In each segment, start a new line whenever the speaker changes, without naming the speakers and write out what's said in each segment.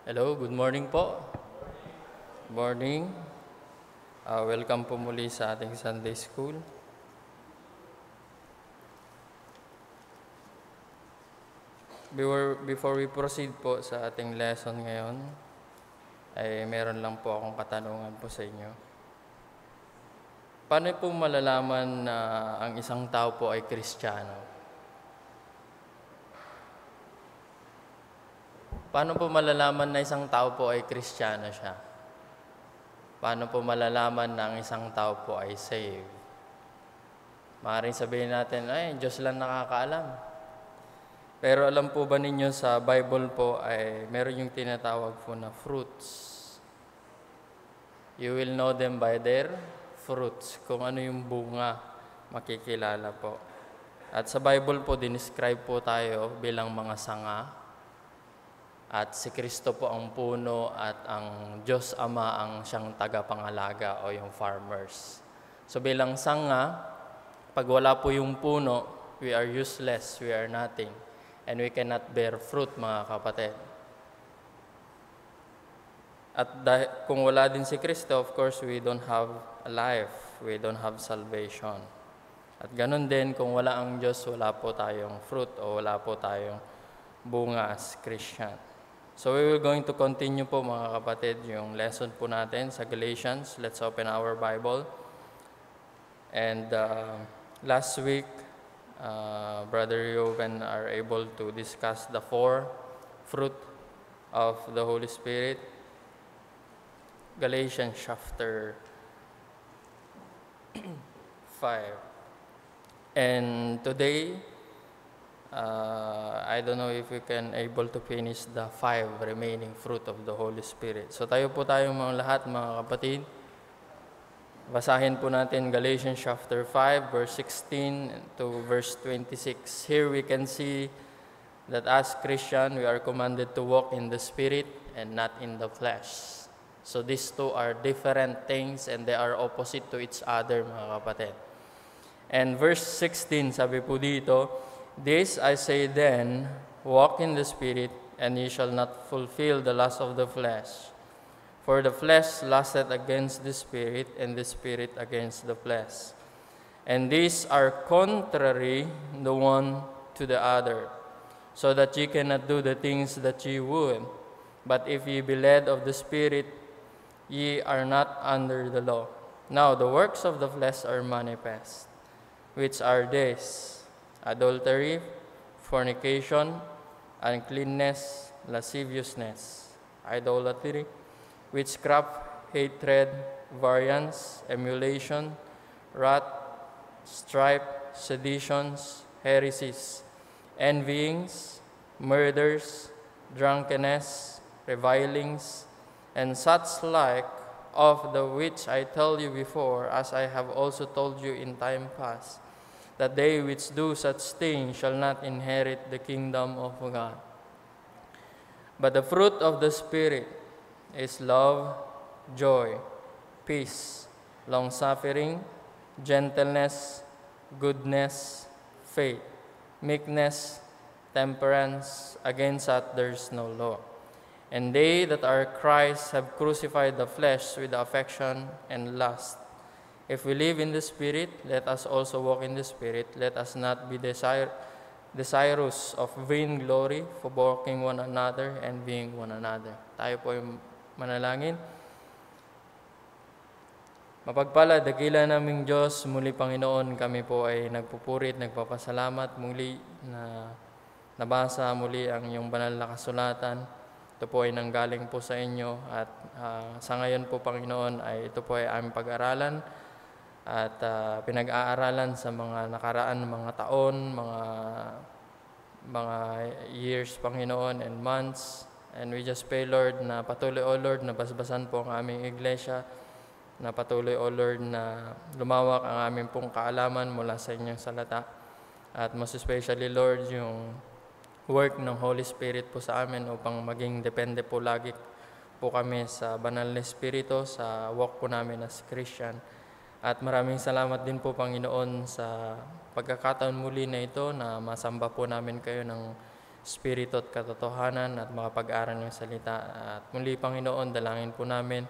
Hello, good morning po. Good morning. Welcome po muli sa ating Sunday School. Before we proceed po sa ating lesson ngayon, ay meron lang po akong katanungan po sa inyo. Paano po malalaman na ang isang tao po ay Kristiyano? Paano po malalaman na isang tao po ay Kristiyano siya? Paano po malalaman na ang isang tao po ay saved? Maaaring sabihin natin, ay, Diyos lang nakakaalam. Pero alam po ba ninyo sa Bible po ay meron yung tinatawag po na fruits. You will know them by their fruits. Kung ano yung bunga, makikilala po. At sa Bible po, dinescribe po tayo bilang mga sanga. At si Kristo po ang puno at ang Diyos Ama ang siyang tagapangalaga o yung farmers. So bilang sanga, pag wala po yung puno, we are useless, we are nothing. And we cannot bear fruit, mga kapatid. At kung wala din si Kristo, of course, we don't have a life. We don't have salvation. At ganun din, kung wala ang Diyos, wala po tayong fruit o wala po tayong bunga as Christian. So we will going to continue po, mga kapatid, yung lesson po natin sa Galatians. Let's open our Bible. And last week, Brother Joven are able to discuss the 4 fruit of the Holy Spirit. Galatians chapter 5. And today, I don't know if we can able to finish the 5 remaining fruit of the Holy Spirit. So tayo mga lahat, mga kapatid. Basahin po natin Galatians chapter 5, verse 16 to verse 26. Here we can see that as Christian, we are commanded to walk in the Spirit and not in the flesh. So these two are different things and they are opposite to each other, mga kapatid. And verse 16, sabi po dito, "This I say then, walk in the Spirit, and ye shall not fulfill the lust of the flesh. For the flesh lusteth against the Spirit, and the Spirit against the flesh. And these are contrary the one to the other, so that ye cannot do the things that ye would. But if ye be led of the Spirit, ye are not under the law. Now the works of the flesh are manifest, which are these: adultery, fornication, uncleanness, lasciviousness, idolatry, witchcraft, hatred, variance, emulation, wrath, strife, seditions, heresies, envyings, murders, drunkenness, revilings, and such like, of the which I tell you before, as I have also told you in time past, that they which do such things shall not inherit the kingdom of God. But the fruit of the Spirit is love, joy, peace, long-suffering, gentleness, goodness, faith, meekness, temperance. Against that there is no law. And they that are Christ have crucified the flesh with the affection and lust. If we live in the Spirit, let us also walk in the Spirit. Let us not be desirous of vain glory, provoking one another and being one another." Tayo po yung manalangin. Mapagpalad, dakila naming Diyos, muli Panginoon, kami po ay nagpupuri at nagpapasalamat muli na nabasa muli ang iyong banal na kasulatan. Ito po ay nanggaling po sa inyo at sa ngayon po, Panginoon, ay ito po ay aming pag-aralan at pinag-aaralan sa mga nakaraan, mga taon, mga years, Panginoon, and months. And we just pray, Lord, na patuloy, O Lord, na basbasan po ang aming iglesia, na patuloy, O Lord, na lumawak ang aming pong kaalaman mula sa inyong salata. At most especially, Lord, yung work ng Holy Spirit po sa amin upang maging depende po lagi po kami sa banal na Espiritu sa walk po namin as Christian. At maraming salamat din po, Panginoon, sa pagkakataon muli na ito na masamba po namin kayo ng spirito at katotohanan at makapag-aral ng salita. At muli, Panginoon, dalangin po namin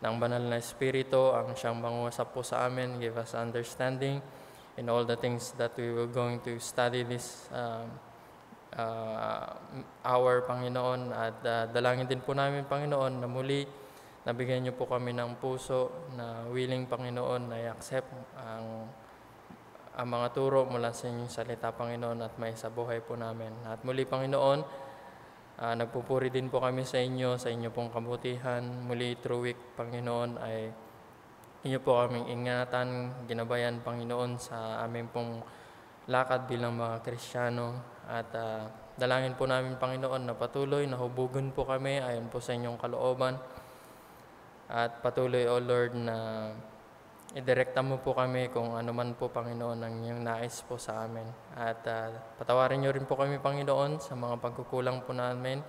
ng banal na Espiritu ang siyang mangusap po sa amin, give us understanding in all the things that we were going to study this hour, Panginoon. At dalangin din po namin, Panginoon, na muli nabigyan niyo po kami ng puso na willing, Panginoon, na i-accept ang mga turo mula sa inyong salita, Panginoon, at may sa buhay po namin. At muli, Panginoon, nagpupuri din po kami sa inyo pong kabutihan. Muli, through week, Panginoon, ay inyo po kaming ingatan, ginabayan, Panginoon, sa aming pong lakad bilang mga Kristiyano. At dalangin po namin, Panginoon, na patuloy na hubugan po kami ayon po sa inyong kalooban. At patuloy, O Lord, na idirekta mo po kami kung ano man po, Panginoon, ang inyong nais po sa amin. At patawarin niyo rin po kami, Panginoon, sa mga pagkukulang po namin.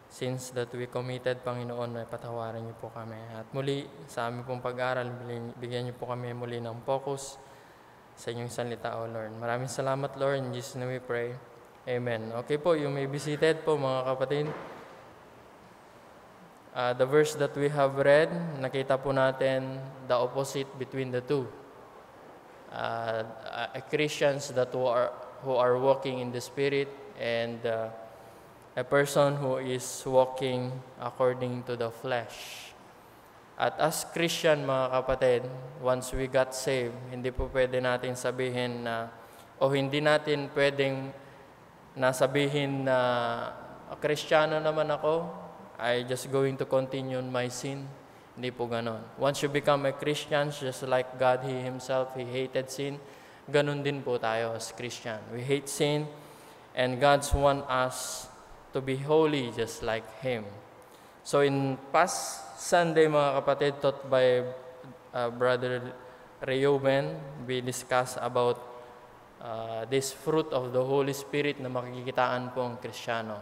Since that we committed, Panginoon, ay patawarin niyo po kami. At muli, sa aming pong pag-aaral, bigyan niyo po kami muli ng focus sa inyong salita, O Lord. Maraming salamat, Lord. In Jesus' name we pray. Amen. Okay po, you may be seated po, mga kapatid. The verse that we have read, nakita po natin the opposite between the two. Christians who are walking in the Spirit and a person who is walking according to the flesh. At as Christian, mga kapatid, once we got saved, hindi po pwede natin sabihin na, o hindi natin pwedeng nasabihin na, Kristiyano naman ako, I just going to continue in my sin. Hindi po ganon. Once you become a Christian, just like God, He Himself, He hated sin, ganon din po tayo as Christian. We hate sin, and God wants us to be holy just like Him. So in past Sunday, mga kapatid, taught by Brother Reuben, we discussed about this fruit of the Holy Spirit na makikitaan po ang Kristiyano.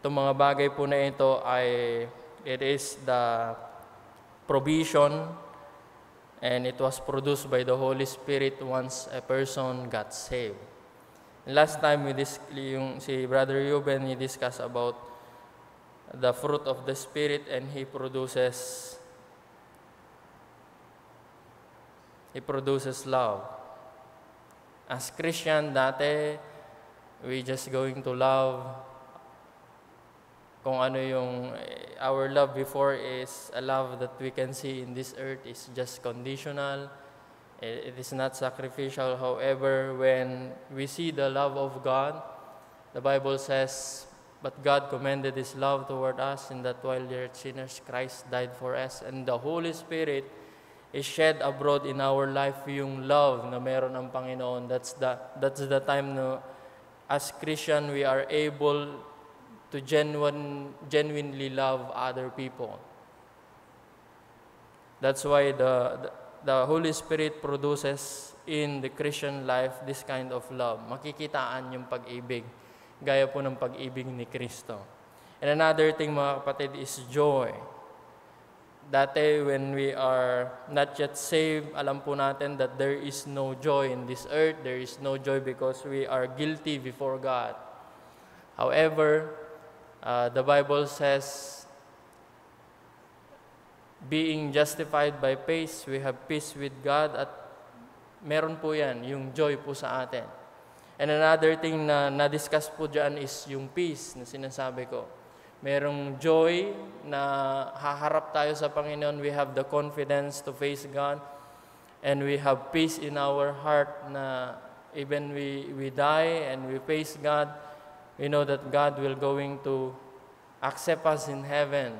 Itong mga bagay po na ito ay, it is the provision and it was produced by the Holy Spirit once a person got saved. Last time, si Brother Reuben, he discussed about the fruit of the Spirit and he produces love. As Christian, dati, we just going to love kung ano yung our love before is a love that we can see in this earth is just conditional. It is not sacrificial. However, when we see the love of God, the Bible says, but God commended His love toward us in that while we were sinners, Christ died for us. And the Holy Spirit is shed abroad in our life yung love na meron ng Panginoon. That's the time na as Christian we are able to genuinely love other people. That's why the Holy Spirit produces in the Christian life this kind of love. Makikitaan yung pag-ibig, gaya po ng pag-ibig ni Kristo. And another thing, mga kapatid, is joy. Dati, when we are not yet saved, alam po natin that there is no joy in this earth. There is no joy because we are guilty before God. However, the Bible says, being justified by faith, we have peace with God, at meron po yan, yung joy po sa atin. And another thing na na-discuss po dyan is yung peace na sinasabi ko. Merong joy na haharap tayo sa Panginoon, we have the confidence to face God, and we have peace in our heart na even we die and we face God, we know that God will going to accept us in heaven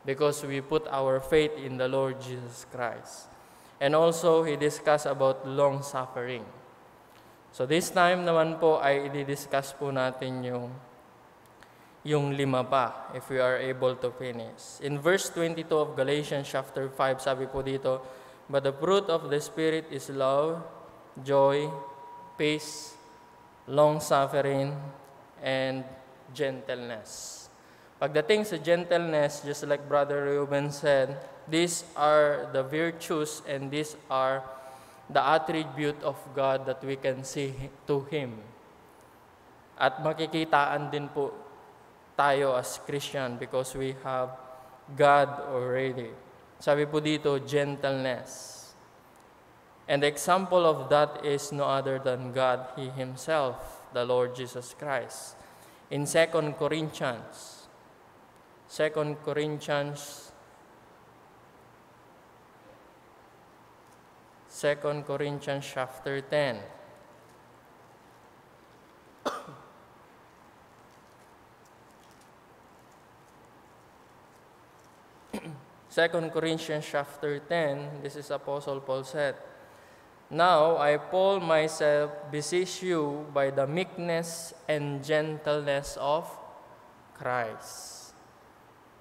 because we put our faith in the Lord Jesus Christ. And also, He discussed about long suffering. So this time naman po ay i-discuss po natin yung 5 pa, if we are able to finish. In verse 22 of Galatians chapter 5, sabi po dito, but the fruit of the Spirit is love, joy, peace, long suffering, and gentleness. Pagdating sa gentleness, just like Brother Reuben said, these are the virtues and these are the attribute of God that we can see to Him. At makikitaan din po tayo as Christian because we have God already. Sabi po dito, gentleness. And the example of that is no other than God, He Himself, the Lord Jesus Christ. In 2 Corinthians chapter 10. 2 Corinthians chapter 10, this is Apostle Paul said, "Now I, Paul, myself beseech you by the meekness and gentleness of Christ."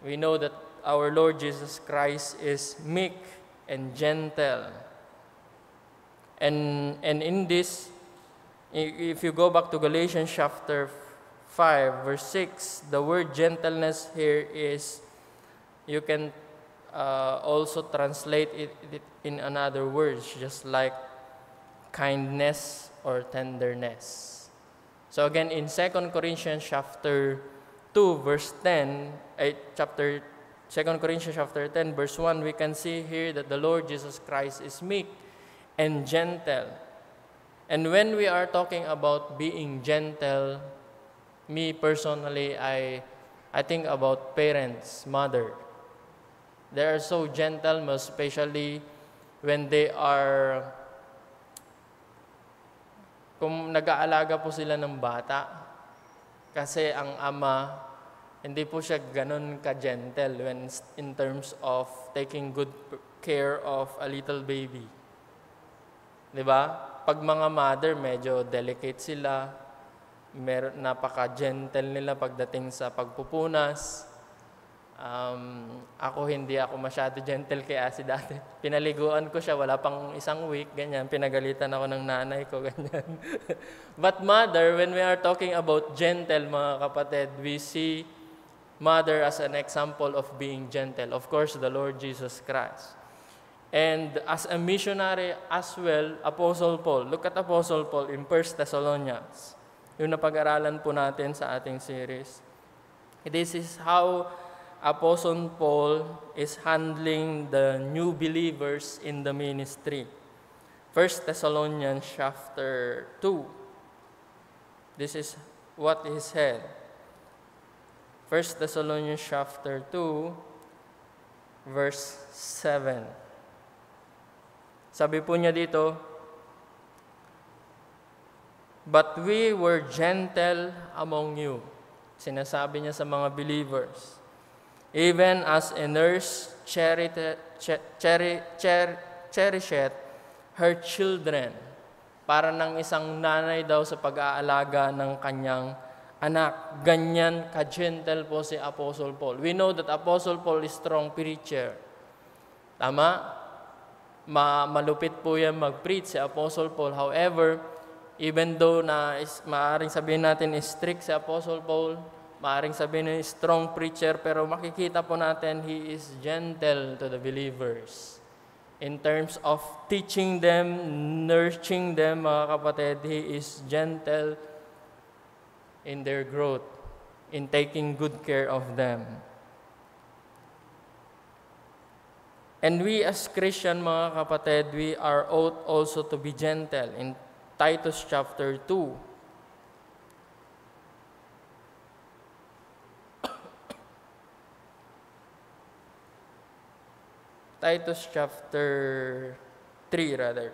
We know that our Lord Jesus Christ is meek and gentle. And in this, if you go back to Galatians chapter 5, verse 6, the word gentleness here is, you can also translate it in another words, just like kindness or tenderness. So again, in 2 Corinthians chapter 2, verse 10, 2 Corinthians chapter 10, verse 1, we can see here that the Lord Jesus Christ is meek and gentle. And when we are talking about being gentle, me personally, I think about parents, mother. They are so gentle, most especially when they are, kung nag-aalaga po sila ng bata. Kasi ang ama, hindi po siya ganun ka-gentle when in terms of taking good care of a little baby. Diba? Pag mga mother, medyo delicate sila, napaka-gentle nila pagdating sa pagpupunas. Hindi ako masyado gentle kay Asi dati. Pinaliguan ko siya, wala pang isang week, ganyan. Pinagalitan ako ng nanay ko, ganyan. But mother, when we are talking about gentle, mga kapatid, we see mother as an example of being gentle. Of course, the Lord Jesus Christ. And as a missionary as well, Apostle Paul. Look at Apostle Paul in 1 Thessalonians. Yung napag-aralan po natin sa ating series. This is how Apostle Paul is handling the new believers in the ministry. 1 Thessalonians chapter 2. This is what he said. 1 Thessalonians chapter 2, verse 7. Sabi po niya dito, "But we were gentle among you." Sinasabi niya sa mga believers. "Even as a nurse cherisheth her children." Para ng isang nanay daw sa pag-aalaga ng kanyang anak. Ganyan ka-gentle po si Apostle Paul. We know that Apostle Paul is strong preacher. Tama? Malupit po yan mag-preach si Apostle Paul. However, even though maaaring sabihin natin is strict si Apostle Paul, maaaring sabihin na strong preacher, pero makikita po natin he is gentle to the believers. In terms of teaching them, nurturing them, mga kapatid, he is gentle in their growth, in taking good care of them. And we as Christian, mga kapatid, we are ought also to be gentle. In Titus chapter 2, Titus chapter 3 rather.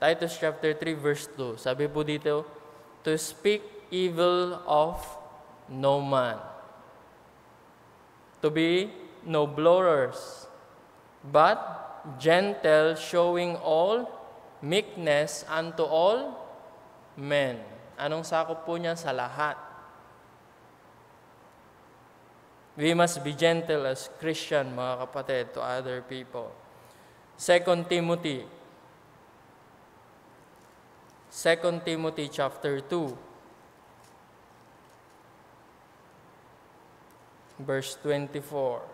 Titus chapter 3 verse 2. Sabi po dito, "To speak evil of no man. To be no blowers, but gentle, showing all meekness unto all men." Anong sakop po niya? Sa lahat. We must be gentle as Christian, mga kapatid, to other people. 2 Timothy chapter 2, verse 24.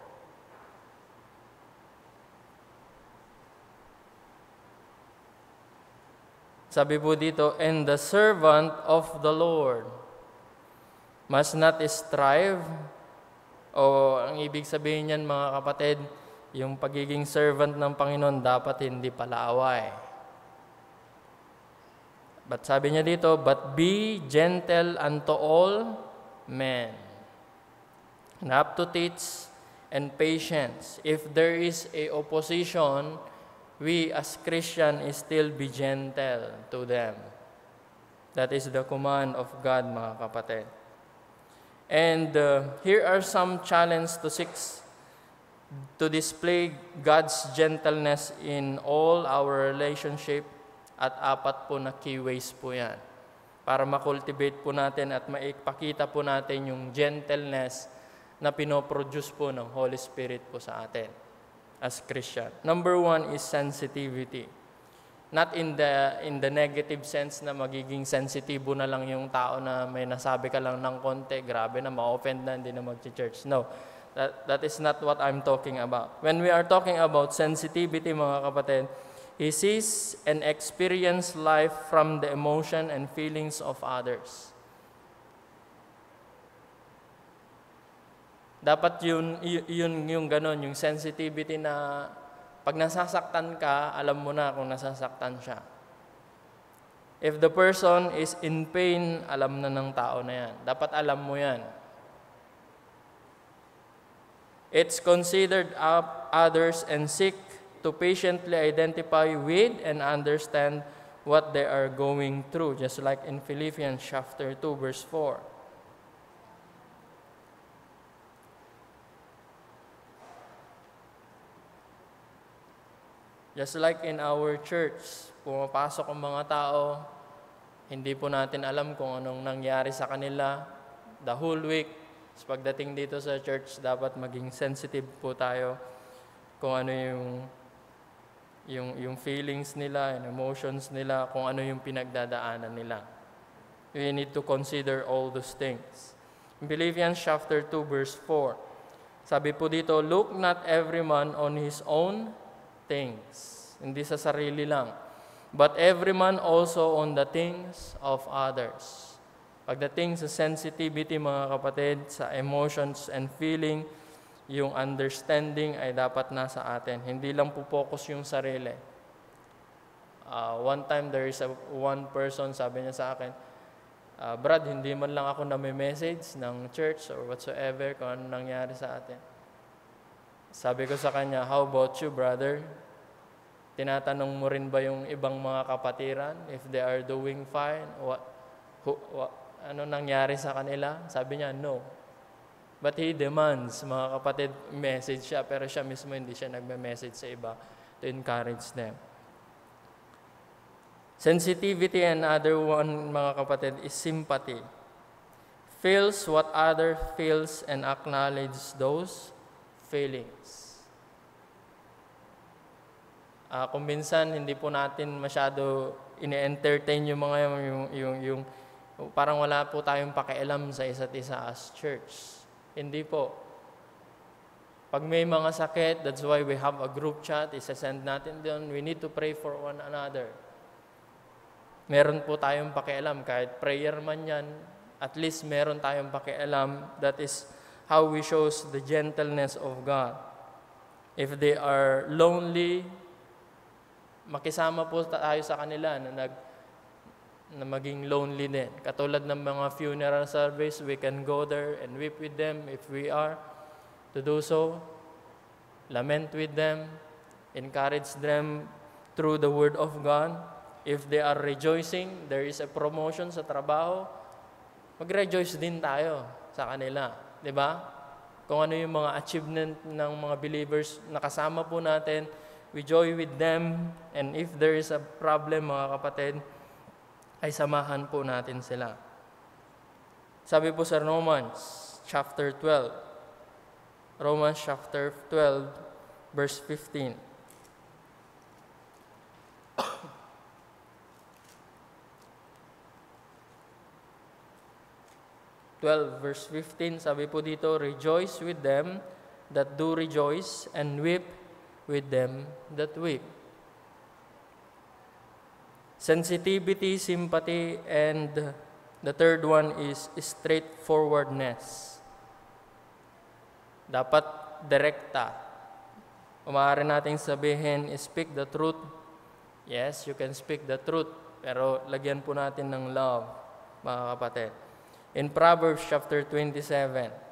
Sabi po dito, and the servant of the Lord must not strive, o ang ibig sabihin niyan mga kapatid, yung pagiging servant ng Panginoon dapat hindi palaaway. But sabi niya dito, but be gentle unto all men, and up to teach and patience. If there is a opposition, we as Christian is still be gentle to them. That is the command of God, mga kapatid. And here are some challenges to display God's gentleness in all our relationship, at 4 po na key ways po yan. Para makultivate po natin at maipakita po natin yung gentleness na pinoproduce po ng Holy Spirit po sa atin as Christian. Number 1 is sensitivity. Not in the negative sense na magiging sensitibo na lang yung tao na may nasabi ka lang ng konti, grabe na, ma-offend na, hindi na mag-church. No, that is not what I'm talking about. When we are talking about sensitivity, mga kapatid, he sees and experiences life from the emotion and feelings of others. Dapat yun yung ganon, yung sensitivity na pag nasasaktan ka, alam mo na kung nasasaktan siya. If the person is in pain, alam na ng tao na yan. Dapat alam mo yan. It's considered others and seek to patiently identify with and understand what they are going through, just like in Philippians chapter 2, verse 4. Just like in our church, pumapasok ang mga tao, hindi po natin alam kung anong nangyari sa kanila the whole week. So pagdating dito sa church, dapat maging sensitive po tayo kung ano yung feelings nila, and emotions nila, kung ano yung pinagdadaanan nila. We need to consider all those things. In Philippians chapter 2, verse 4, sabi po dito, look not every man on his own things, hindi sa sarili lang, but every man also on the things of others. Pagdating sa sensitivity, mga kapatid, sa emotions and feeling, yung understanding ay dapat nasa atin. Hindi lang po focus yung sarili. One time there is one person, sabi niya sa akin, Brad, hindi man lang ako na-message ng church or whatsoever kung ano nangyari sa atin. Sabi ko sa kanya, how about you, brother? Tinatanong mo rin ba yung ibang mga kapatiran if they are doing fine? Ano nangyari sa kanila? Sabi niya, no. But he demands, mga kapatid, message siya, pero siya mismo hindi siya nagme-message sa iba to encourage them. Sensitivity, and other one, mga kapatid, is sympathy. Feels what other feels and acknowledge those feelings. Kung minsan hindi po natin masyado ini-entertain yung mga yung parang wala po tayong pakialam sa isa't isa as church. Hindi po. Pag may mga sakit, that's why we have a group chat, isa-send natin doon. We need to pray for one another. Meron po tayong pakialam, kahit prayer man yan, at least meron tayong pakialam. That is how we shows the gentleness of God. If they are lonely, makisama po tayo sa kanila na maging lonely din. Katulad ng mga funeral service, we can go there and weep with them if we are to do so. Lament with them, encourage them through the Word of God. If they are rejoicing, there is a promotion sa trabaho, mag-rejoice din tayo sa kanila. Diba? Kung ano yung mga achievement ng mga believers na kasama po natin, we joy with them, and if there is a problem, mga kapatid, ay samahan po natin sila. Sabi po sa Romans chapter 12, Romans chapter 12, verse 15. Verse 15, sabi po dito, rejoice with them that do rejoice, and weep with them that weep. sensitivity, sympathy, and the third one is straightforwardness. Dapat direkta. Maaari nating sabihin, speak the truth. Yes, you can speak the truth, pero lagyan po natin ng love, mga kapatid. In Proverbs chapter 27,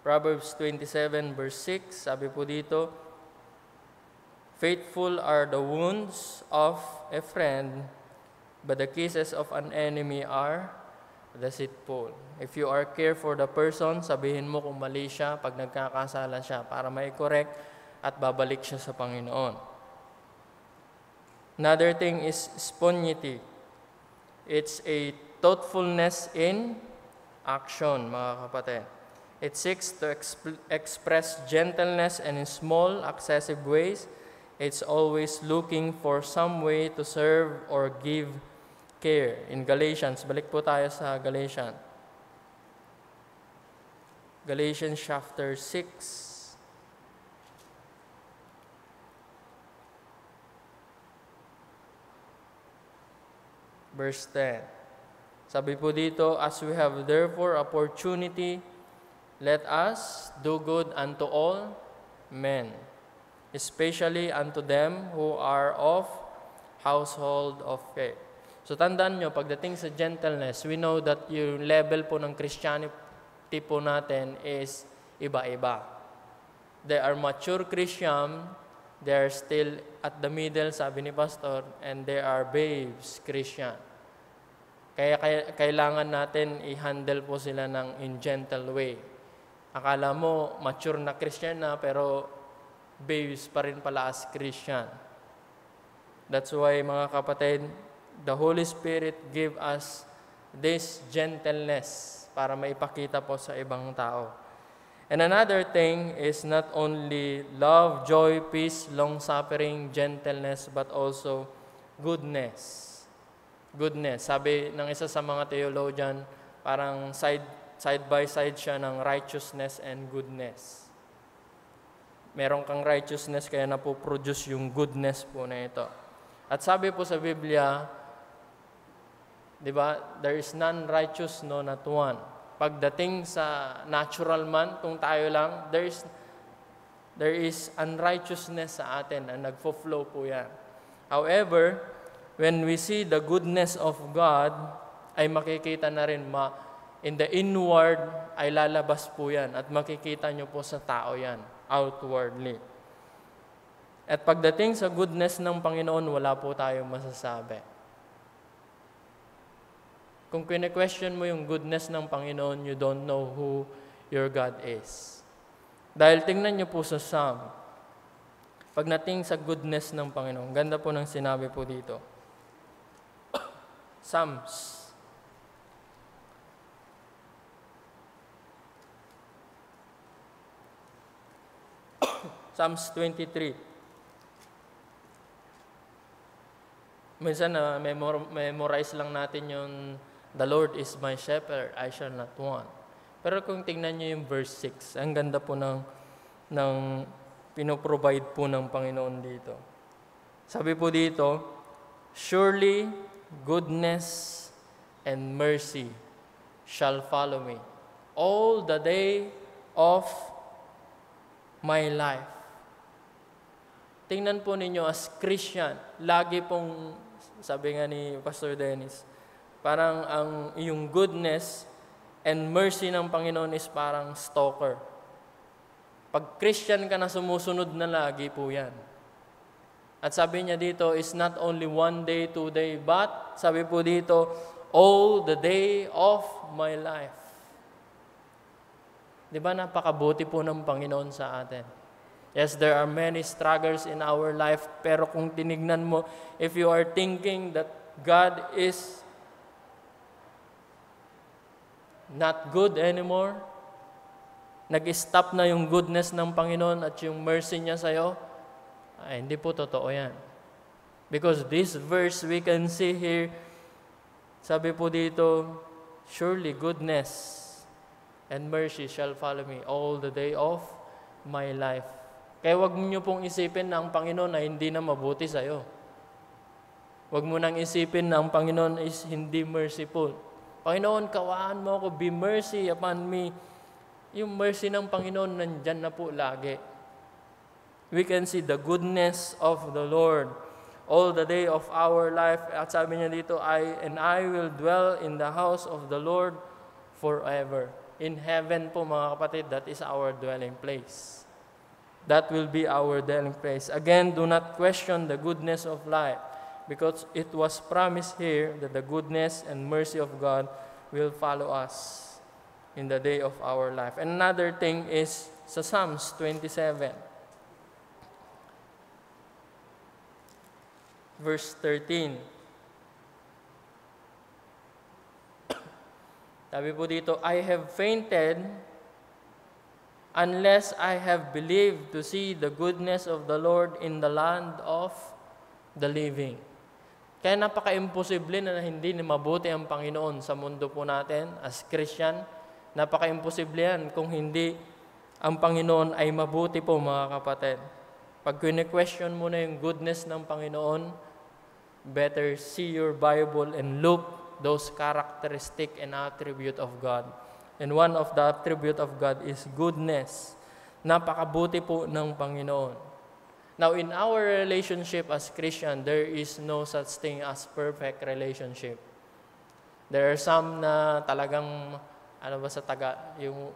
Proverbs 27 verse 6, sabi po dito, faithful are the wounds of a friend, but the kisses of an enemy are deceitful. If you are care for the person, sabihin mo kung mali siya pag nagkakasala siya para mai-correct at babalik siya sa Panginoon. Another thing is spontaneity. It's a thoughtfulness in action, mga kapatid. It seeks to express gentleness and in small, excessive ways. It's always looking for some way to serve or give care. In Galatians, balik po tayo sa Galatians. Galatians chapter 6. Verse 10. Sabi po dito, as we have therefore opportunity, let us do good unto all men, especially unto them who are of household of faith. So tandaan nyo, pagdating sa gentleness, we know that yung level po ng Christianity po natin is iba-iba. They are mature Christian, they are still at the middle, sabi ni Pastor, and they are babes Christian. Kaya kailangan natin i-handle po sila in gentle way. Akala mo, mature na Christian na, pero babes pa rin pala as Christian. That's why, mga kapatid, the Holy Spirit give us this gentleness para maipakita po sa ibang tao. And another thing is not only love, joy, peace, long-suffering, gentleness, but also goodness. Goodness. Sabi ng isa sa mga theologian, parang side by side siya ng righteousness and goodness. Meron kang righteousness kaya napoproduce yung goodness po na ito. At sabi po sa Biblia, di ba, there is none righteous, no, not one. Pagdating sa natural man, kung tayo lang, there is unrighteousness sa atin na nagfo-flow po yan. However, when we see the goodness of God, ay makikita na rin in the inward ay lalabas po yan at makikita nyo po sa tao yan, outwardly. At pagdating sa goodness ng Panginoon, wala po tayong masasabi. Kung kine-question mo yung goodness ng Panginoon, you don't know who your God is. Dahil tingnan nyo po sa Psalm, pagdating sa goodness ng Panginoon, ganda po ng sinabi po dito. Psalms. Psalms 23. Minsan na memorize lang natin yung the Lord is my shepherd, I shall not want. Pero kung tingnan nyo yung verse 6, ang ganda po ng pinoprovide po ng Panginoon dito. Sabi po dito, surely goodness and mercy shall follow me all the day of my life. Tingnan po ninyo as Christian, lagi pong, sabi nga ni Pastor Dennis, parang yung goodness and mercy ng Panginoon is parang stalker. Pag Christian ka na, sumusunod na lagi po yan. At sabi niya dito, is not only one day, 2 day, but, sabi po dito, all the day of my life. Di ba napakabuti po ng Panginoon sa atin? Yes, there are many struggles in our life, pero kung tinignan mo, if you are thinking that God is not good anymore, nag-stop na yung goodness ng Panginoon at yung mercy niya sa'yo, ay hindi po totoo yan. Because this verse we can see here, sabi po dito, surely goodness and mercy shall follow me all the day of my life. Kaya wag niyo pong isipin na ang Panginoon ay hindi na mabuti sa'yo. Wag mo nang isipin na ang Panginoon is hindi merciful. Panginoon, kawaan mo ako, be mercy upon me. Yung mercy ng Panginoon nandyan na po lagi. We can see the goodness of the Lord all the day of our life. At sabi niya dito, I will dwell in the house of the Lord forever. In heaven po mga kapatid, that is our dwelling place. That will be our dwelling place. Again, do not question the goodness of life, because it was promised here that the goodness and mercy of God will follow us in the day of our life. And another thing is sa Psalms 27, verse 13. Sabi po dito, I have fainted unless I have believed to see the goodness of the Lord in the land of the living. Kaya napaka-imposible na hindi mabuti ang Panginoon sa mundo po natin as Christian. Napaka-imposible yan kung hindi ang Panginoon ay mabuti po mga kapatid. Pag kine-question mo na yung goodness ng Panginoon, better see your Bible and look those characteristic and attribute of God. And one of the attribute of God is goodness. Napakabuti po ng Panginoon. Now, in our relationship as Christian, there is no such thing as perfect relationship. There are some na talagang, yung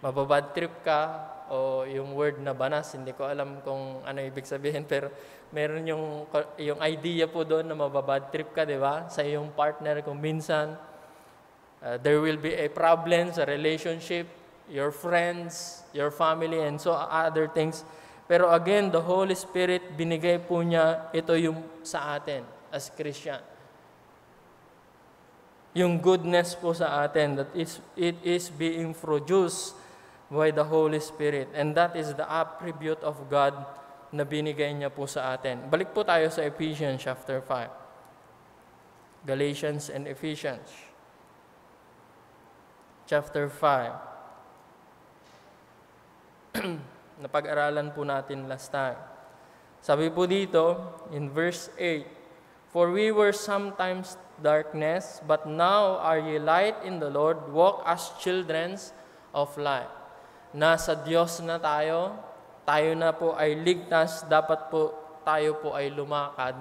mababad trip ka, o yung word na banas, hindi ko alam kung ano ibig sabihin, pero meron yung idea po doon na mababad trip ka, di ba? Sa iyong partner, kung minsan, there will be a problem sa relationship, your friends, your family, and so other things. Pero again, the Holy Spirit, binigay po niya ito yung sa atin as Christian. Yung goodness po sa atin, that it is being produced by the Holy Spirit. And that is the attribute of God na binigay niya po sa atin. Balik po tayo sa Ephesians chapter 5. Galatians and Ephesians chapter 5. Napag-aralan po natin last time. Sabi po dito, in verse 8, For we were sometimes darkness, but now are ye light in the Lord, walk as children of light. Nasa Diyos na tayo na po ay ligtas, dapat po tayo po ay lumakad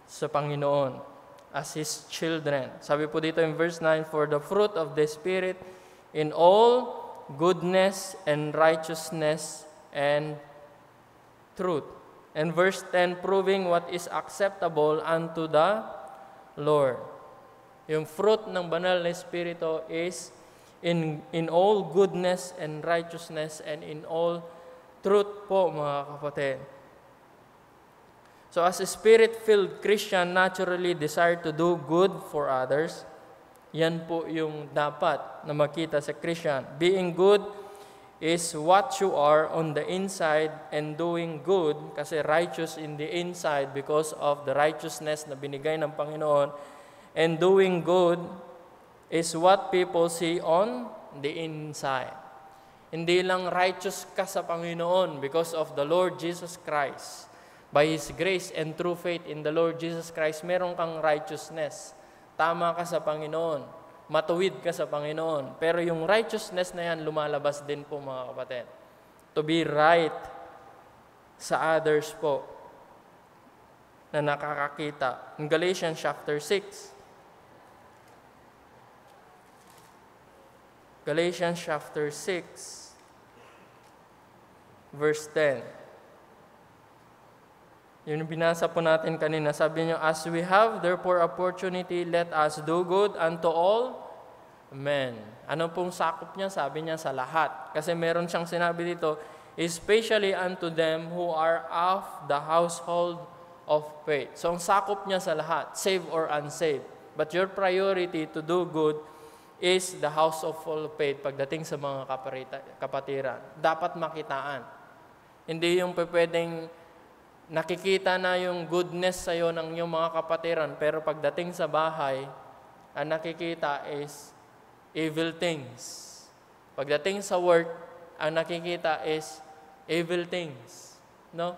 sa Panginoon as His children. Sabi po dito in verse 9, For the fruit of the Spirit in all goodness and righteousness and truth. And verse 10, proving what is acceptable unto the Lord. Yung fruit ng banal na Espiritu is in all goodness and righteousness and in all truth po mga kapatid. So as a Spirit-filled Christian, naturally desire to do good for others. Yan po yung dapat na makita sa Christian. Being good is what you are on the inside, and doing good, kasi righteous in the inside because of the righteousness na binigay ng Panginoon, and doing good is what people see on the inside. Hindi lang righteous ka sa Panginoon because of the Lord Jesus Christ. By His grace and through faith in the Lord Jesus Christ, meron kang righteousness. Tama ka sa Panginoon. Matuwid ka sa Panginoon. Pero yung righteousness na yan, lumalabas din po mga kapatid. To be right sa others po na nakakakita. In Galatians chapter 6, Galatians chapter 6, verse 10. Yun binasa po natin kanina. Sabi niyo, As we have therefore opportunity, let us do good unto all men. Ano pong sakop niya? Sabi niya sa lahat. Kasi meron siyang sinabi dito, especially unto them who are of the household of faith. So ang sakop niya sa lahat, save or unsaved. But your priority to do good is the house of full faith pagdating sa mga kapatiran. Dapat makitaan. Hindi yung pwedeng nakikita na yung goodness sa'yo ng iyong mga kapatiran, pero pagdating sa bahay, ang nakikita is evil things. Pagdating sa work, ang nakikita is evil things. No?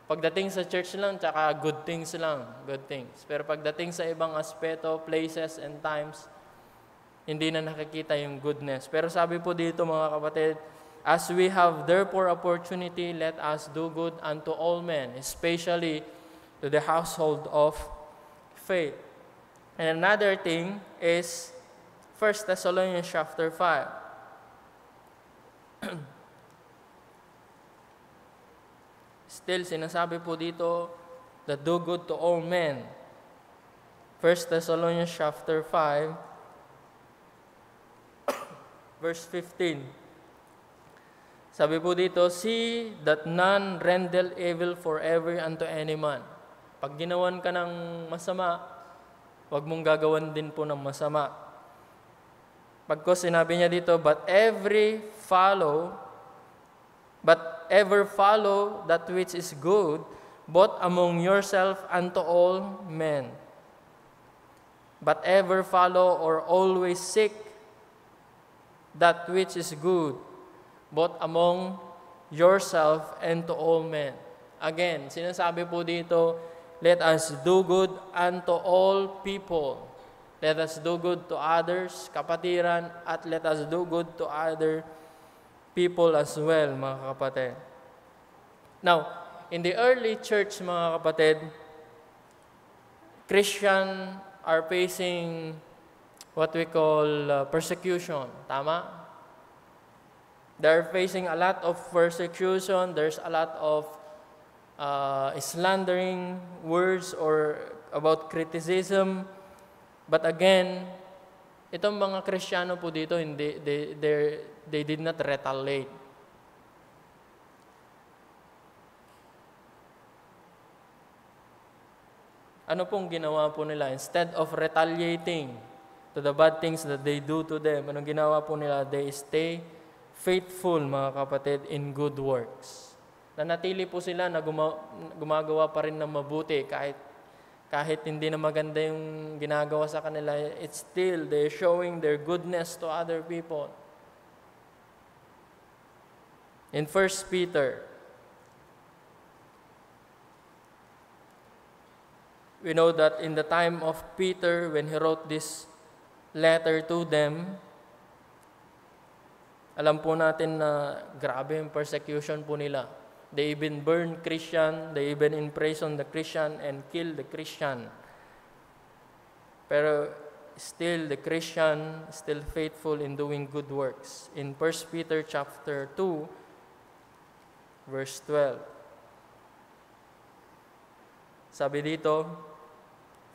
Pagdating sa church lang, tsaka good things lang. Good things. Pero pagdating sa ibang aspeto, places, and times, hindi na nakikita yung goodness. Pero sabi po dito mga kapatid, as we have therefore opportunity, let us do good unto all men, especially to the household of faith. And another thing is 1 Thessalonians chapter 5. Still, sinasabi po dito that do good to all men. 1 Thessalonians chapter 5, verse 15. Sabi po dito, see that none render evil forever unto any man. Pag ginawan ka ng masama, wag mong gagawan din po ng masama. Pagkos sinabi niya dito, but ever follow that which is good, both among yourself and to all men. But ever follow or always seek that which is good, both among yourself and to all men. Again, sinasabi po dito, let us do good unto all people. Let us do good to others, kapatiran, at let us do good to other people as well, mga kapatid. Now, in the early church, mga kapatid, Christians are facing what we call persecution. Tama? They're facing a lot of persecution. There's a lot of slandering words or about criticism. But again, itong mga Kristiyano po dito, they did not retaliate. Ano pong ginawa po nila? Instead of retaliating to the bad things that they do to them, anong ginawa po nila? They stay faithful, mga kapatid, in good works. Nanatili po sila na gumagawa pa rin ng mabuti kahit hindi na maganda yung ginagawa sa kanila, it's still they're showing their goodness to other people. In 1 Peter, we know that in the time of Peter, when he wrote this letter to them, alam po natin na grabe yung persecution po nila. They even burned Christian, they even imprisoned the Christian and killed the Christian. Pero still, the Christian still faithful in doing good works. In 1 Peter chapter 2, verse 12. Sabi dito,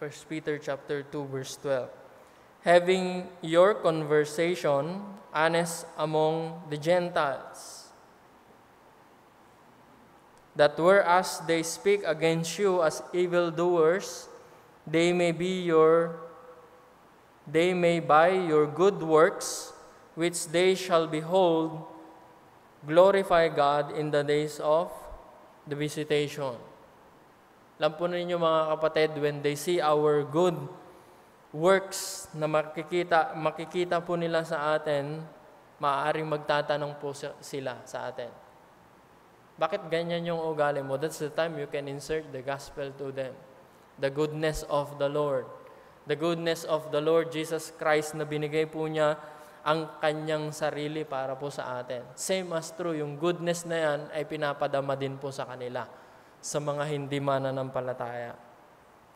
1 Peter chapter 2, verse 12. Having your conversation honest among the Gentiles, that whereas they speak against you as evildoers, they may by your good works, which they shall behold, glorify God in the days of the visitation. Alam po ninyo mga kapatid, when they see our good works na makikita po nila sa atin, maaaring magtatanong po sila sa atin. Bakit ganyan yung ugali mo? That's the time you can insert the gospel to them. The goodness of the Lord. The goodness of the Lord Jesus Christ na binigay po niya ang kanyang sarili para po sa atin. Same as true, yung goodness na yan ay pinapadama din po sa kanila, sa mga hindi mananampalataya.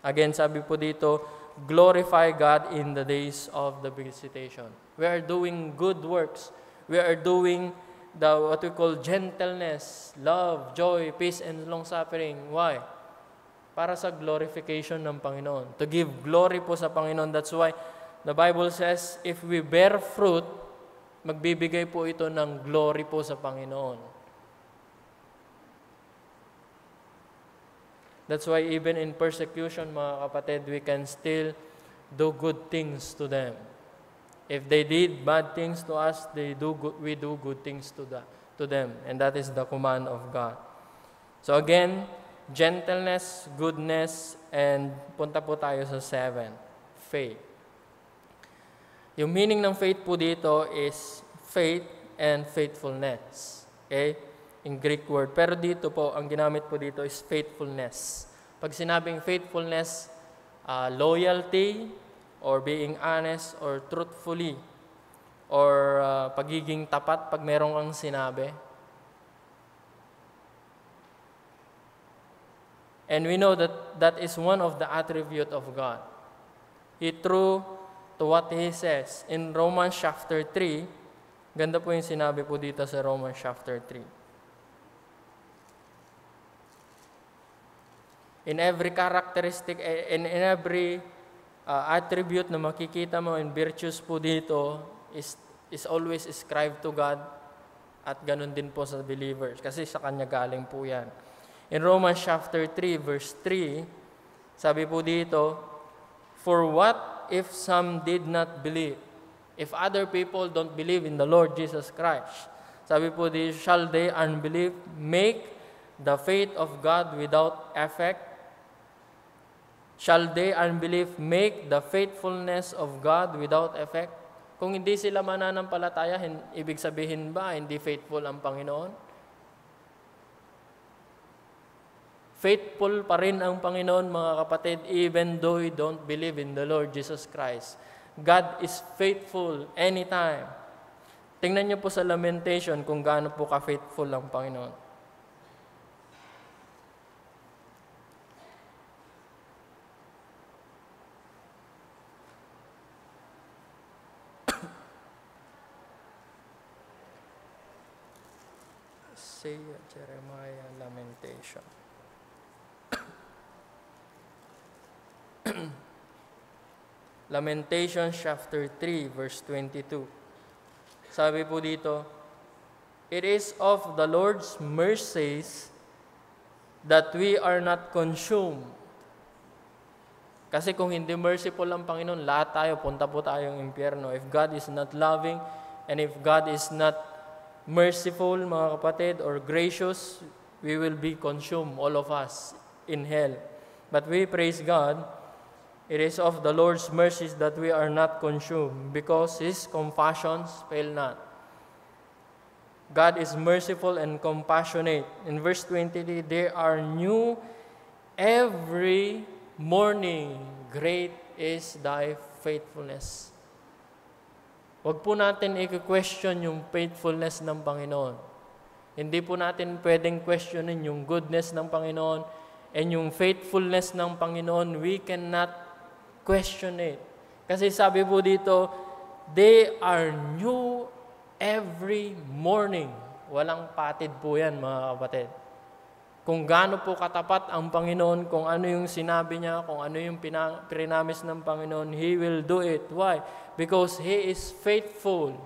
Again, sabi po dito, glorify God in the days of the visitation. We are doing good works. We are doing what we call gentleness, love, joy, peace, and long-suffering. Why? Para sa glorification ng Panginoon. To give glory po sa Panginoon. That's why the Bible says, if we bear fruit, magbibigay po ito ng glory po sa Panginoon. That's why even in persecution, mga kapatid, we can still do good things to them. If they did bad things to us, we do good things to them. And that is the command of God. So again, gentleness, goodness, and punta po tayo sa 7, faith. Yung meaning ng faith po dito is faith and faithfulness. Okay? In Greek word. Pero dito po, ang ginamit po dito is faithfulness. Pag sinabing faithfulness, loyalty, or being honest, or truthfully, or pagiging tapat pag merong kang sinabi. And we know that that is one of the attributes of God. He true to what He says. In Romans chapter 3, ganda po yung sinabi po dito sa Romans chapter 3. In every characteristic, in every attribute na makikita mo in virtues po dito is always ascribed to God at ganun din po sa believers kasi sa Kanya galing po yan. In Romans chapter 3 verse 3, sabi po dito, for what if some did not believe? If other people don't believe in the Lord Jesus Christ, sabi po dito, shall they unbelief make the faith of God without effect? Shall they unbelief make the faithfulness of God without effect? Kung hindi sila mananampalataya, ibig sabihin ba hindi faithful ang Panginoon? Faithful pa rin ang Panginoon, mga kapatid, even though we don't believe in the Lord Jesus Christ. God is faithful anytime. Tingnan niyo po sa Lamentation kung gaano po ka-faithful ang Panginoon. Isaiah, Jeremiah, Lamentation. Lamentation chapter 3 verse 22. Sabi po dito, it is of the Lord's mercies that we are not consumed. Kasi kung hindi merciful ang Panginoon, lahat tayo, punta po tayong impyerno. If God is not loving, and if God is not merciful, mga kapatid, or gracious, we will be consumed, all of us, in hell. But we praise God, it is of the Lord's mercies that we are not consumed, because His compassions fail not. God is merciful and compassionate. In verse 23, they are new every morning. Great is thy faithfulness. Huwag po natin i-question yung faithfulness ng Panginoon. Hindi po natin pwedeng questionin yung goodness ng Panginoon and yung faithfulness ng Panginoon. We cannot question it. Kasi sabi po dito, they are new every morning. Walang patid po yan, mga kapatid. Kung gaano po katapat ang Panginoon, kung ano yung sinabi niya, kung ano yung prinamis ng Panginoon, He will do it. Why? Because He is faithful.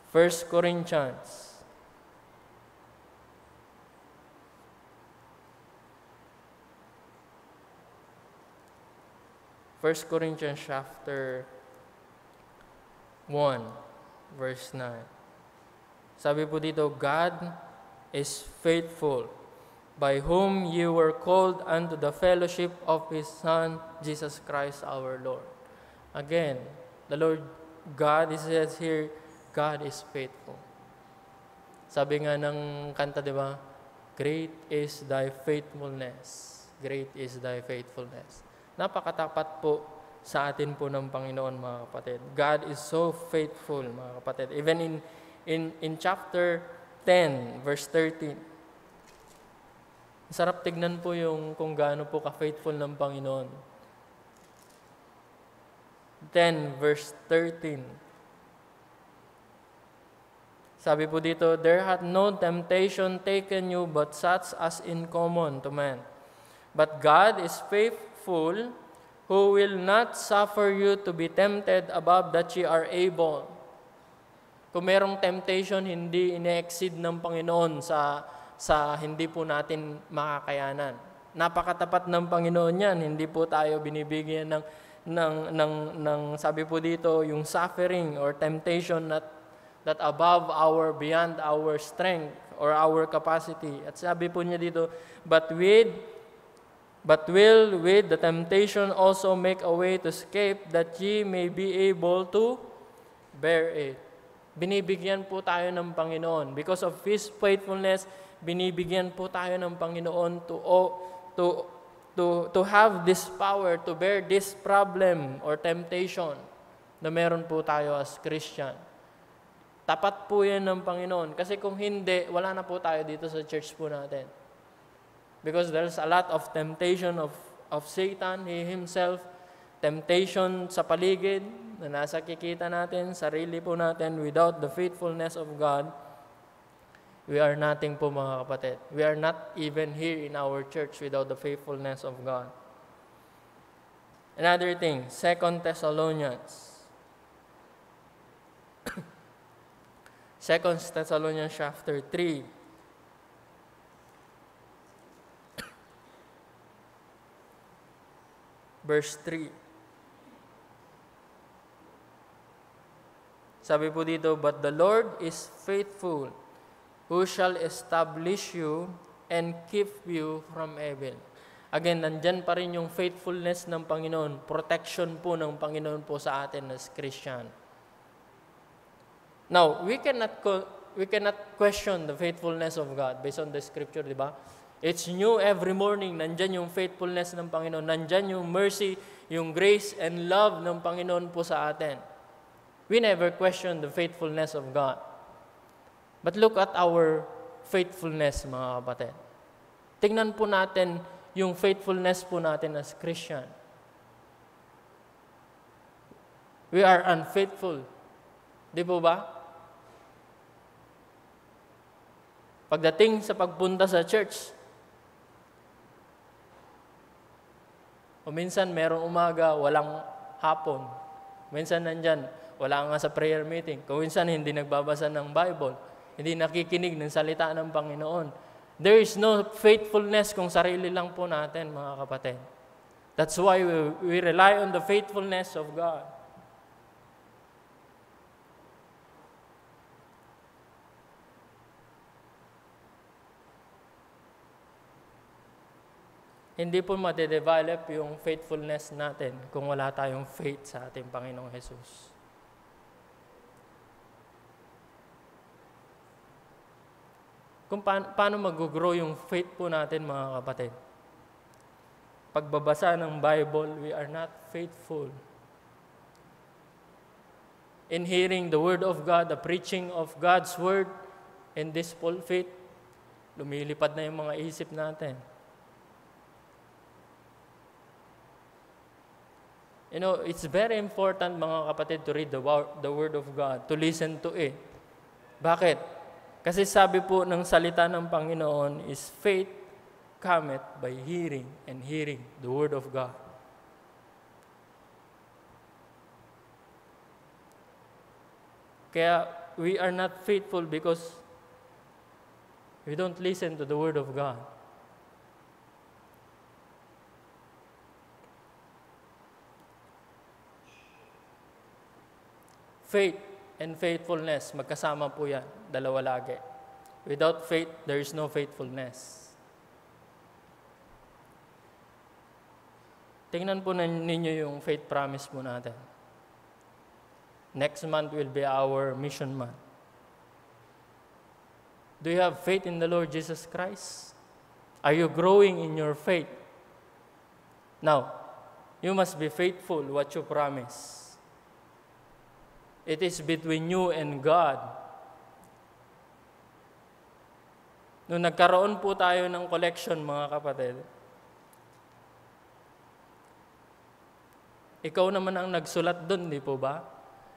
1 Corinthians. First Corinthians chapter 1, verse 9. Sabi po dito, God is faithful, by whom you were called unto the fellowship of His Son, Jesus Christ our Lord. Again, the Lord God, it says here, God is faithful. Sabi nga ng kanta, di ba? Great is thy faithfulness. Great is thy faithfulness. Napakatapat po sa atin po ng Panginoon, mga kapatid. God is so faithful, mga kapatid. Even in chapter 10, verse 13, sarap tignan po yung kung gaano po ka-faithful ng Panginoon. 10, verse 13. Sabi po dito, there hath no temptation taken you but such as in common to man. But God is faithful, who will not suffer you to be tempted above that ye are able. Kung merong temptation, hindi ine-exceed ng Panginoon sa hindi po natin makakayanan. Napakatapat ng Panginoon yan. Hindi po tayo binibigyan ng sabi po dito, yung suffering or temptation that above beyond our strength or our capacity. At sabi po niya dito, but with but will with the temptation also make a way to escape, that ye may be able to bear it. Binibigyan po tayo ng Panginoon. Because of His faithfulness, binibigyan po tayo ng Panginoon to have this power to bear this problem or temptation na meron po tayo as Christian. Tapat po yan ng Panginoon. Kasi kung hindi, wala na po tayo dito sa church po natin. Because there's a lot of temptation of Satan, he himself, temptation sa paligid na nasa kikita natin, sarili po natin, without the faithfulness of God, we are nothing po mga kapatid. We are not even here in our church without the faithfulness of God. Another thing, 2 Thessalonians. 2 Thessalonians chapter 3. Verse 3. Sabi po dito, but the Lord is faithful, who shall establish you and keep you from evil. Again, nandyan pa rin yung faithfulness ng Panginoon, protection po ng Panginoon po sa atin as Christian. Now, we cannot question the faithfulness of God based on the scripture, di ba? It's new every morning. Nandyan yung faithfulness ng Panginoon. Nandyan yung mercy, yung grace and love ng Panginoon po sa atin. We never question the faithfulness of God. But look at our faithfulness, mga kapatid. Tingnan po natin yung faithfulness po natin as Christian. We are unfaithful. Di po ba? Pagdating sa pagpunta sa church, o minsan merong umaga, walang hapon. Minsan nandyan, wala nga sa prayer meeting. Kung minsan hindi nagbabasa ng Bible, hindi nakikinig ng salita ng Panginoon. There is no faithfulness kung sarili lang po natin, mga kapatid. That's why we rely on the faithfulness of God. Hindi po made-develop yung faithfulness natin kung wala tayong faith sa ating Panginoong Jesus. Kung paano mag-grow yung faith po natin, mga kapatid? Pagbabasa ng Bible, we are not faithful. In hearing the Word of God, the preaching of God's Word, in this pulpit, lumilipad na yung mga isip natin. You know, it's very important, mga kapatid, to read the Word of God, to listen to it. Bakit? Kasi sabi po ng salita ng Panginoon is, faith cometh by hearing, and hearing the Word of God. Kaya we are not faithful because we don't listen to the Word of God. Faith and faithfulness, magkasama po yan. Dalawa lagi. Without faith, there is no faithfulness. Tingnan po ninyo yung faith promise po natin. Next month will be our mission month. Do you have faith in the Lord Jesus Christ? Are you growing in your faith? Now, you must be faithful what you promise. It is between you and God. Nung nagkaroon po tayo ng collection, mga kapatid, ikaw naman ang nagsulat doon, di po ba?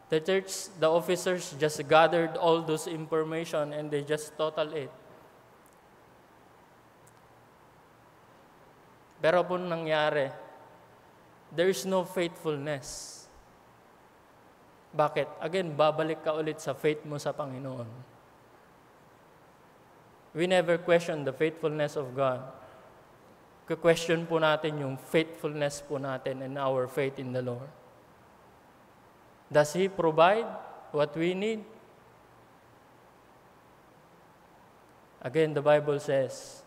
The church, the officers just gathered all those information and they just total it. Pero po nangyari, there is no faithfulness. Bakit? Again, babalik ka ulit sa faith mo sa Panginoon. We never question the faithfulness of God. Question po natin yung faithfulness po natin and our faith in the Lord. Does He provide what we need? Again, the Bible says,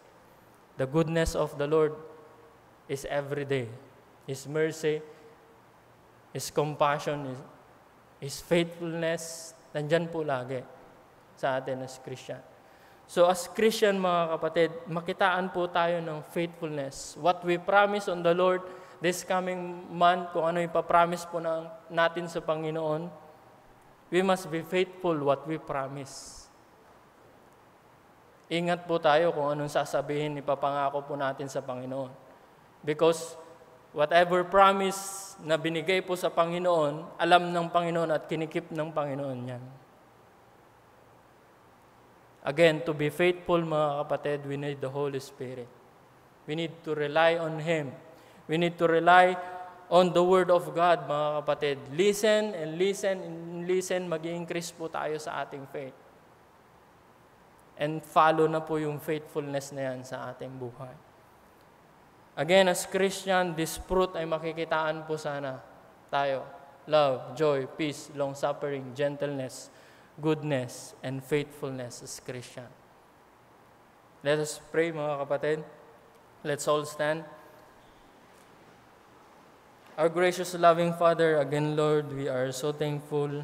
the goodness of the Lord is every day. His mercy, His compassion, His faithfulness, nandyan po lagi sa atin as Christian. So as Christian, mga kapatid, makitaan po tayo ng faithfulness. What we promise on the Lord this coming month, kung ano ipapromise po natin sa Panginoon, we must be faithful what we promise. Ingat po tayo kung anong sasabihin, ipapangako po natin sa Panginoon. Because whatever promise na binigay po sa Panginoon, alam ng Panginoon at kinikip ng Panginoon yan. Again, to be faithful, mga kapatid, we need the Holy Spirit. We need to rely on Him. We need to rely on the Word of God, mga kapatid. Listen and listen and listen, mag-i-increase po tayo sa ating faith. And follow na po yung faithfulness na yan sa ating buhay. Again, as Christian, this fruit ay makikitaan po sana tayo. Love, joy, peace, long-suffering, gentleness, goodness, and faithfulness as Christian. Let us pray, mga kapatid. Let's all stand. Our gracious, loving Father, again, Lord, we are so thankful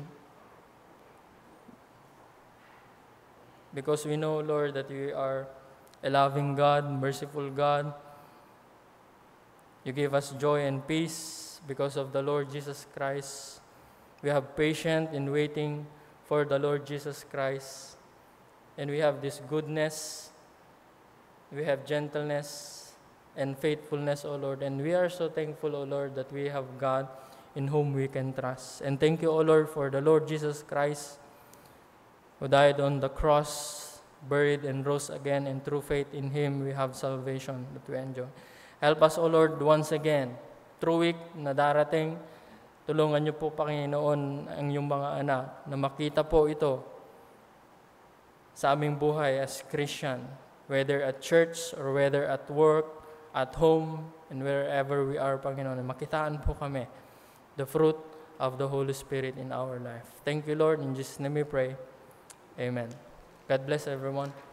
because we know, Lord, that you are a loving God, merciful God. You give us joy and peace because of the Lord Jesus Christ. We have patience in waiting for the Lord Jesus Christ. And we have this goodness, we have gentleness, and faithfulness, O Lord. And we are so thankful, O Lord, that we have God in whom we can trust. And thank you, O Lord, for the Lord Jesus Christ, who died on the cross, buried and rose again, and through faith in Him, we have salvation that we enjoy. Help us, O Lord, once again, through week na darating, tulungan niyo po, Panginoon, ang iyong mga anak na makita po ito sa aming buhay as Christian, whether at church or whether at work, at home, and wherever we are, Panginoon, makitaan po kami the fruit of the Holy Spirit in our life. Thank you, Lord. In Jesus' name we pray. Amen. God bless everyone.